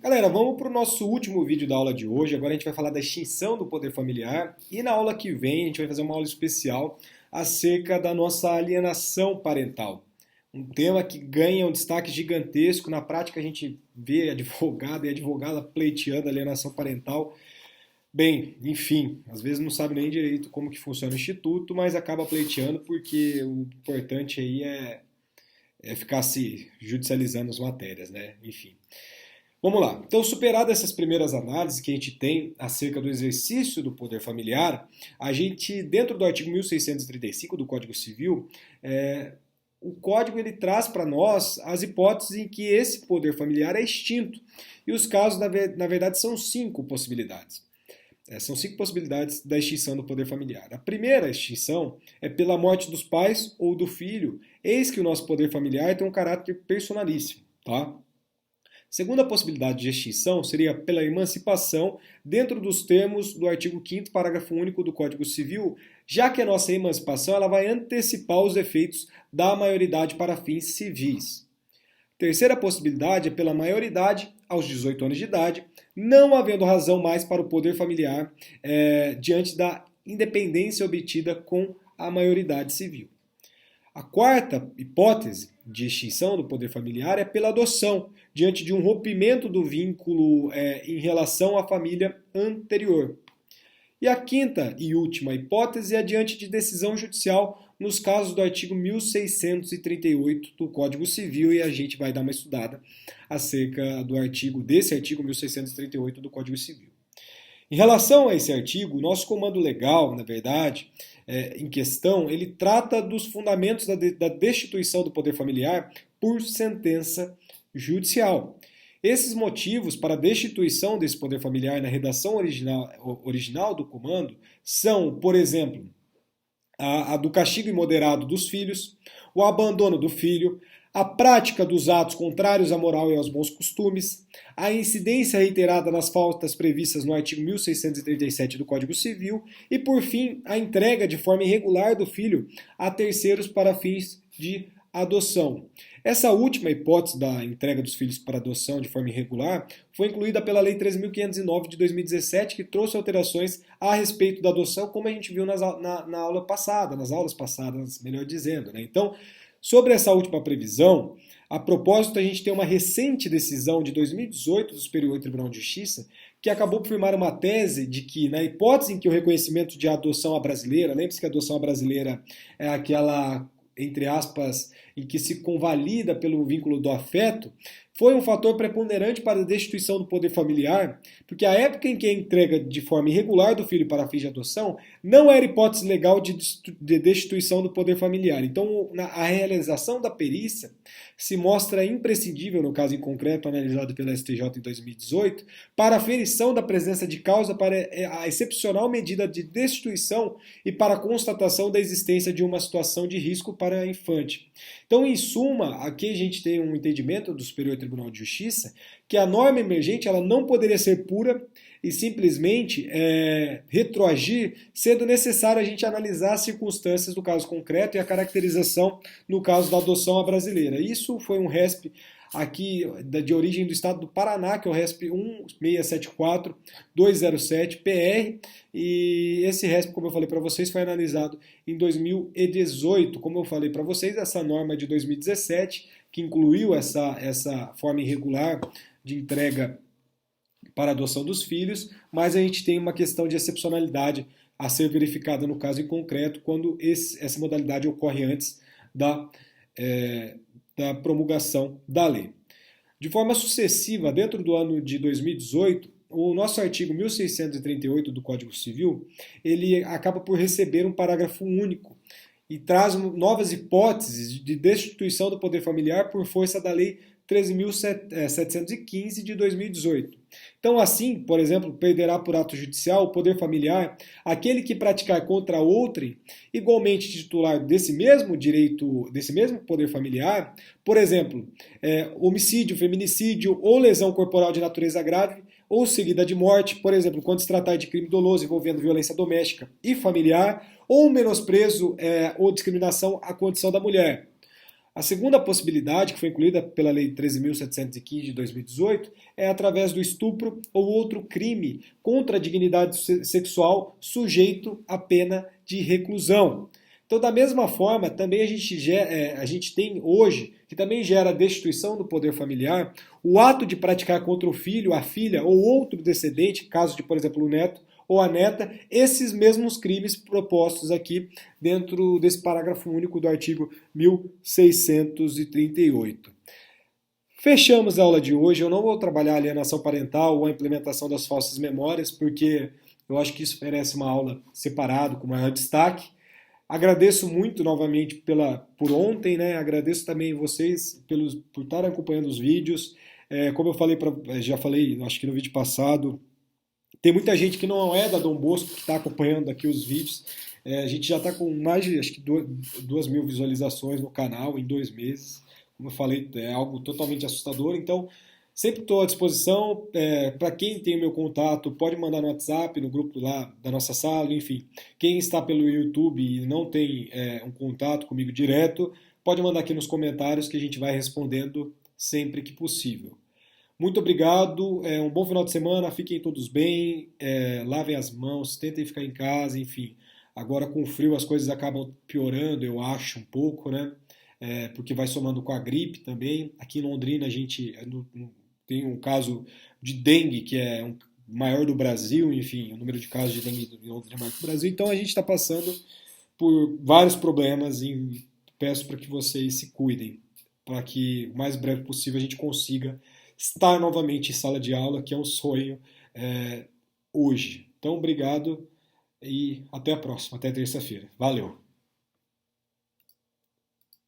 Galera, vamos para o nosso último vídeo da aula de hoje. Agora a gente vai falar da extinção do poder familiar e na aula que vem a gente vai fazer uma aula especial acerca da nossa alienação parental. Um tema que ganha um destaque gigantesco. Na prática a gente vê advogado e advogada pleiteando alienação parental. Bem, enfim, às vezes não sabe nem direito como que funciona o instituto, mas acaba pleiteando porque o importante aí é ficar se judicializando as matérias, né? Enfim. Vamos lá. Então, superadas essas primeiras análises que a gente tem acerca do exercício do poder familiar, a gente, dentro do artigo 1635 do Código Civil, o Código ele traz para nós as hipóteses em que esse poder familiar é extinto. E os casos, na verdade, são cinco possibilidades. São cinco possibilidades da extinção do poder familiar. A primeira extinção é pela morte dos pais ou do filho. Eis que o nosso poder familiar tem um caráter personalíssimo, tá? Segunda possibilidade de extinção seria pela emancipação dentro dos termos do artigo 5º, parágrafo único do Código Civil, já que a nossa emancipação ela vai antecipar os efeitos da maioridade para fins civis. Terceira possibilidade é pela maioridade aos 18 anos de idade, não havendo razão mais para o poder familiar diante da independência obtida com a maioridade civil. A quarta hipótese de extinção do poder familiar é pela adoção, diante de um rompimento do vínculo em relação à família anterior. E a quinta e última hipótese é diante de decisão judicial nos casos do artigo 1638 do Código Civil, e a gente vai dar uma estudada acerca desse artigo 1638 do Código Civil. Em relação a esse artigo, o nosso comando legal, na verdade, em questão, ele trata dos fundamentos da destituição do poder familiar por sentença judicial. Esses motivos para a destituição desse poder familiar na redação original do comando são, por exemplo, a do castigo imoderado dos filhos, o abandono do filho, a prática dos atos contrários à moral e aos bons costumes, a incidência reiterada nas faltas previstas no artigo 1637 do Código Civil e, por fim, a entrega de forma irregular do filho a terceiros para fins de adoção. Essa última hipótese da entrega dos filhos para adoção de forma irregular foi incluída pela Lei 13.509 de 2017, que trouxe alterações a respeito da adoção, como a gente viu na aula passada, nas aulas passadas, melhor dizendo, né? Então, sobre essa última previsão, a propósito, a gente tem uma recente decisão de 2018 do Superior Tribunal de Justiça que acabou por firmar uma tese de que, na hipótese em que o reconhecimento de adoção à brasileira, lembre-se que a adoção à brasileira é aquela, entre aspas, em que se convalida pelo vínculo do afeto, foi um fator preponderante para a destituição do poder familiar, porque a época em que a entrega de forma irregular do filho para fins de adoção não era hipótese legal de destituição do poder familiar. Então, a realização da perícia se mostra imprescindível, no caso em concreto analisado pela STJ em 2018, para a aferição da presença de causa para a excepcional medida de destituição e para a constatação da existência de uma situação de risco para a infante. Então, em suma, aqui a gente tem um entendimento do Superior Tribunal de Justiça que a norma emergente ela não poderia ser pura e simplesmente retroagir, sendo necessário a gente analisar as circunstâncias do caso concreto e a caracterização no caso da adoção à brasileira. Isso foi um RESP aqui de origem do estado do Paraná, que é o RESP 1674207-PR, e esse RESP, como eu falei para vocês, foi analisado em 2018. Como eu falei para vocês, essa norma é de 2017, que incluiu essa forma irregular de entrega para adoção dos filhos, mas a gente tem uma questão de excepcionalidade a ser verificada no caso em concreto, quando essa modalidade ocorre antes da promulgação da lei. De forma sucessiva, dentro do ano de 2018, o nosso artigo 1638 do Código Civil, ele acaba por receber um parágrafo único e traz novas hipóteses de destituição do poder familiar por força da Lei 13.715 de 2018. Então, assim, por exemplo, perderá por ato judicial o poder familiar aquele que praticar contra outrem, igualmente titular desse mesmo direito, desse mesmo poder familiar, por exemplo, homicídio, feminicídio ou lesão corporal de natureza grave ou seguida de morte, por exemplo, quando se tratar de crime doloso envolvendo violência doméstica e familiar, ou menosprezo ou discriminação à condição da mulher. A segunda possibilidade, que foi incluída pela Lei 13.715 de 2018, é através do estupro ou outro crime contra a dignidade sexual sujeito à pena de reclusão. Então, da mesma forma, também a gente tem hoje, que também gera destituição do poder familiar, o ato de praticar contra o filho, a filha ou outro descendente, caso de, por exemplo, o neto ou a neta, esses mesmos crimes propostos aqui dentro desse parágrafo único do artigo 1638. Fechamos a aula de hoje. Eu não vou trabalhar a alienação parental ou a implementação das falsas memórias, porque eu acho que isso merece uma aula separada, com maior destaque. Agradeço muito novamente por ontem, né? Agradeço também vocês por estarem acompanhando os vídeos. Como eu falei, já falei, acho que no vídeo passado, tem muita gente que não é da Dom Bosco que está acompanhando aqui os vídeos. A gente já está com mais de, acho que 2.000 visualizações no canal em 2 meses. Como eu falei, é algo totalmente assustador. Então, sempre estou à disposição. Para quem tem o meu contato, pode mandar no WhatsApp, no grupo lá da nossa sala, enfim. Quem está pelo YouTube e não tem um contato comigo direto, pode mandar aqui nos comentários que a gente vai respondendo sempre que possível. Muito obrigado, um bom final de semana, fiquem todos bem, lavem as mãos, tentem ficar em casa, enfim. Agora com o frio as coisas acabam piorando, eu acho, um pouco, né? Porque vai somando com a gripe também. Aqui em Londrina a gente tem um caso de dengue que é o maior do Brasil, enfim, o número de casos de dengue em Londrina é maior que o Brasil. Então a gente está passando por vários problemas e peço para que vocês se cuidem, para que o mais breve possível a gente consiga estar novamente em sala de aula, que é um sonho hoje. Então, obrigado e até a próxima, até terça-feira. Valeu!